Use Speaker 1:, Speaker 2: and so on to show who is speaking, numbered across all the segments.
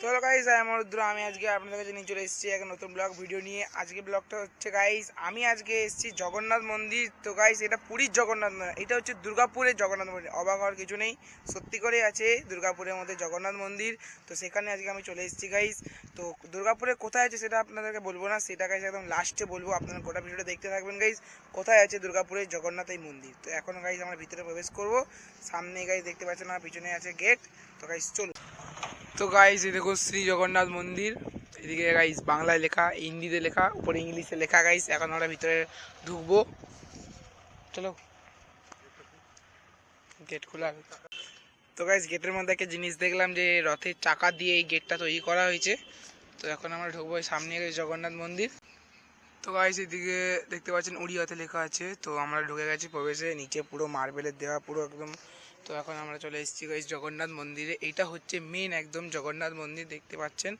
Speaker 1: চলো গাইস, আমার রুদ্র। আমি আজকে আপনাদের কাছে নিয়ে চলে এসেছি এক নতুন ব্লগ ভিডিও নিয়ে। আজকে ব্লগটা হচ্ছে গাইস, আমি আজকে এসেছি জগন্নাথ মন্দির। তো গাইস, এটা পুরীর জগন্নাথ নয়, এটা হচ্ছে দুর্গাপুরের জগন্নাথ মন্দির। অবাক হওয়ার কিছু নেই, সত্যি করে আছে দুর্গাপুরের মধ্যে জগন্নাথ মন্দির। তো সেখানে আজকে আমি চলে এসেছি গাইস। তো দুর্গাপুরে কোথায় আছে সেটা আপনাদেরকে বলবো না, সেটা গাইস একদম লাস্টে বলবো। আপনারা গোটা ভিডিওটা দেখতে থাকবেন গাইস, কোথায় আছে দুর্গাপুরের জগন্নাথ এই মন্দির। তো এখন গাইস আমরা ভিতরে প্রবেশ করব। সামনে গাইস দেখতে পাচ্ছেন, আমার পিছনে আছে গেট। তো গাইস চলো। তো গাইস, এই দেখো শ্রী জগন্নাথ মন্দির। এদিকে গাইস বাংলায় লেখা, হিন্দিতে লেখা, উপরে ইংলিশে লেখা গাইস। এখন আমরা ভিতরে ঢুকবো, চলো। গেট খোলা। তো গাইস, গেটের মধ্যে একটা জিনিস দেখলাম যে রথের চাকা দিয়ে এই গেটটা তৈরি করা হয়েছে। তো এখন আমরা ঢুকবো, সামনে জগন্নাথ মন্দির। তো গাইস, এদিকে দেখতে পাচ্ছেন উড়িয়াতে লেখা আছে। তো আমরা ঢুকে গেছি প্রবেশে, নিচে পুরো মার্বেলের দেওয়া পুরো একদম। তো এখন আমরা চলে এসেছি গাইস জগন্নাথ মন্দিরে। এইটা হচ্ছে মেন একদম জগন্নাথ মন্দির, দেখতে পাচ্ছেন।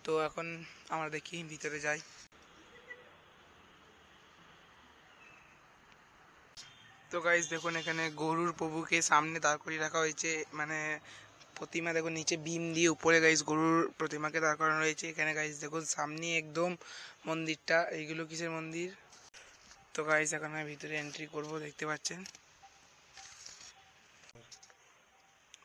Speaker 1: তো এখন আমরা দেখি ভিতরে যাই। তো গাইস দেখুন, এখানে গরুর প্রভুকে সামনে দাঁড় করিয়ে রাখা হয়েছে, মানে প্রতিমা। দেখুন নিচে বিম দিয়ে, উপরে গাইস গরুর প্রতিমাকে দাঁড় করানো রয়েছে। এখানে গাইস দেখুন সামনে একদম মন্দিরটা। এইগুলো কিসের মন্দির? তো গাইস এখন আমি ভিতরে এন্ট্রি করব, দেখতে পাচ্ছেন।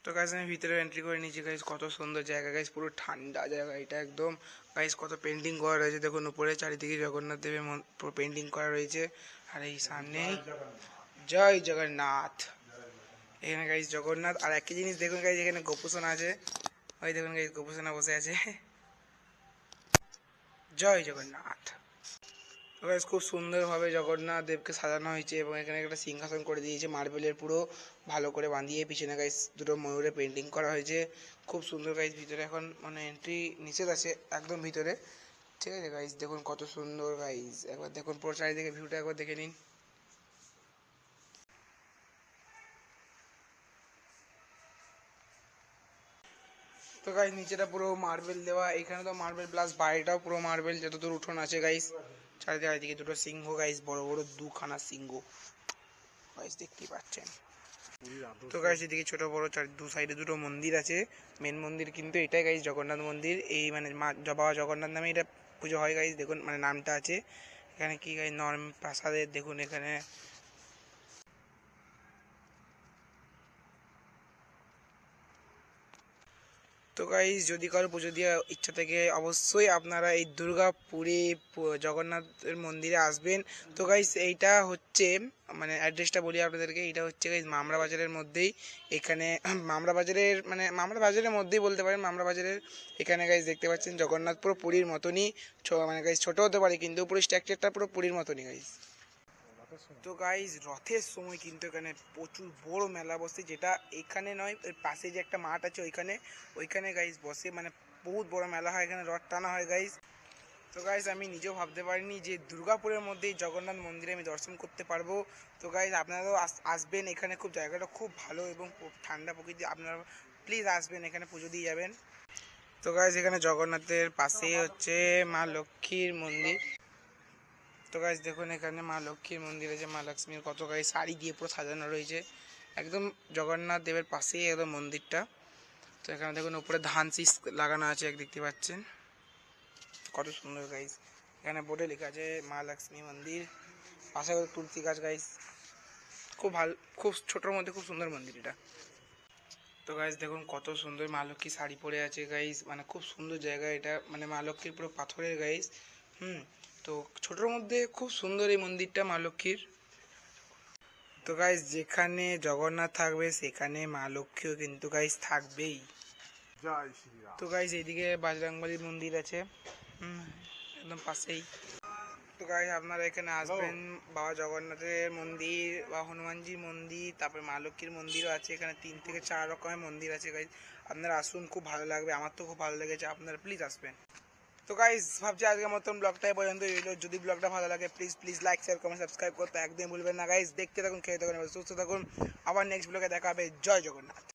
Speaker 1: তো গাইস আমি ভিতরে এন্ট্রি করে নিয়েছি গাইস। কত সুন্দর জায়গা গাইস, পুরো ঠান্ডা জায়গা এটা একদম। গাইস কত পেন্টিং করা রয়েছে দেখুন, উপরে চারিদিকে জগন্নাথ দেবের পুরো পেন্টিং করা রয়েছে। আর এই সামনেই জয় জগন্নাথ। এখানে গাইস জগন্নাথ। আর একটা জিনিস দেখুন গাইস, এখানে গোপুসোনা আছে। ওই দেখুন গাইস, গোপুসোনা বসে আছে। জয় জগন্নাথ। তো গাইস খুব সুন্দরভাবে জগন্নাথ দেবকে সাজানো হয়েছে, এবং এখানে একটা সিংহাসন করে দিয়েছে মার্বেলের পুরো ভালো করে বাঁধিয়ে। পিছনে গাইস দুটো ময়ূরের পেন্টিং করা হয়েছে, খুব সুন্দর গাইস। ভিতরে এখন মানে এন্ট্রি নিষেধ আছে একদম ভিতরে, ঠিক আছে গাইস। দেখুন কত সুন্দর গাইস, একবার দেখুন পুরো চারিদিকে ভিউটা একবার দেখে নিন। তো গাইস নিচেটা পুরো মার্বেল দেওয়া, এখানে তো মার্বেল প্লাস বাইরেটাও পুরো মার্বেল, যতদূর উঠোন আছে গাইস। চারিদিকে দুটো সিংহ গাইস, বড় বড় দুখানা সিংহ গাইস, দেখতে পাচ্ছেন। তো গাইস এদিকে ছোট বড় দু সাইডে দুটো মন্দির আছে। মেন মন্দির কিন্তু এটাই গাইস, জগন্নাথ মন্দির। এই মানে মা বাবা জগন্নাথ নামে এটা পুজো হয় গাইস। দেখুন মানে নামটা আছে এখানে কি গাইস, নর্ম প্রাসাদের। দেখুন এখানে তো গাইস, যদি কারো পুজো দেওয়ার ইচ্ছা থেকে অবশ্যই আপনারা এই দুর্গাপুরে জগন্নাথের মন্দিরে আসবেন। তো গাইস এইটা হচ্ছে মানে অ্যাড্রেসটা বলি আপনাদেরকে। এইটা হচ্ছে গাইস মামরা বাজারের মধ্যেই। এখানে মামরা বাজারের মানে মামরা বাজারের মধ্যেই বলতে পারেন, মামরা বাজারের এখানে গাইস দেখতে পাচ্ছেন জগন্নাথ পুরো পুরীর মতনই। মানে গাইস ছোটো হতে পারে কিন্তু পুরো স্ট্রাকচারটা পুরো পুরীর মতনই গাইস। তো গাইস রথের সময় কিন্তু এখানে প্রচুর বড় মেলা বসে, যেটা এখানে নয়, এর পাশে যে একটা মাঠ আছে ওইখানে গাইস বসে, মানে বহুত বড় মেলা হয়, এখানে রথ টানা হয় গাইস। তো গাইস আমি নিজেও ভাবতে পারিনি যে দুর্গাপুরের মধ্যেই জগন্নাথ মন্দিরে আমি দর্শন করতে পারবো। তো গাইস আপনারাও আসবেন এখানে, খুব জায়গাটা খুব ভালো এবং খুব ঠান্ডা প্রকৃতি। আপনারা প্লিজ আসবেন, এখানে পুজো দিয়ে যাবেন। তো গাইস এখানে জগন্নাথের পাশে হচ্ছে মা লক্ষ্মীর মন্দির। তো গাইস দেখুন এখানে মা লক্ষ্মীর মন্দির আছে, মা লক্ষ্মীর কত গাইস শাড়ি দিয়ে পুরো সাজানো রয়েছে একদম জগন্নাথ দেবের পাশেই একদম মন্দিরটা। তো এখানে দেখুন উপরে ধান শীষ লাগানো আছে, এক দেখতে পাচ্ছেন কত সুন্দর গাইস। এখানে বোর্ডে লেখা আছে মা লক্ষ্মী মন্দির, পাশে তুলসী গাছ গাইস। খুব ভালো, খুব ছোটোর মধ্যে খুব সুন্দর মন্দির এটা। তো গাইস দেখুন কত সুন্দর মা লক্ষ্মী শাড়ি পরে আছে গাইস, মানে খুব সুন্দর জায়গা এটা, মানে মা লক্ষ্মীর পুরো পাথরের গাইস। তো ছোটোর মধ্যে খুব সুন্দর এই মন্দিরটা মা লক্ষ্মীর। তো গাইস যেখানে জগন্নাথ থাকবে সেখানে মা লক্ষ্মীও কিন্তু গাইস থাকবেই। তো গাইস এইদিকে বজরংবলীর মন্দির আছে একদম পাশেই। তো গাইস আপনারা এখানে আসবেন, বাবা জগন্নাথের মন্দির বা হনুমানজির মন্দির, তারপরে মা লক্ষ্মীর মন্দিরও আছে। এখানে 3 থেকে 4 রকমের মন্দির আছে গাইস। আপনারা আসুন, খুব ভালো লাগবে, আমার তো খুব ভালো লেগেছে, আপনারা প্লিজ আসবেন। তো গাইস ভাবছি আজকের মতন ব্লগটাই পর্যন্ত রইলো। যদি ব্লগটা ভালো লাগে please like share comment subscribe করতে একদম ভুলবেন না গাইস। দেখতে থাকুন, খেতে থাকুন, সুস্থ থাকুন। আবার নেক্সট ব্লগে দেখা হবে। জয় জগন্নাথ।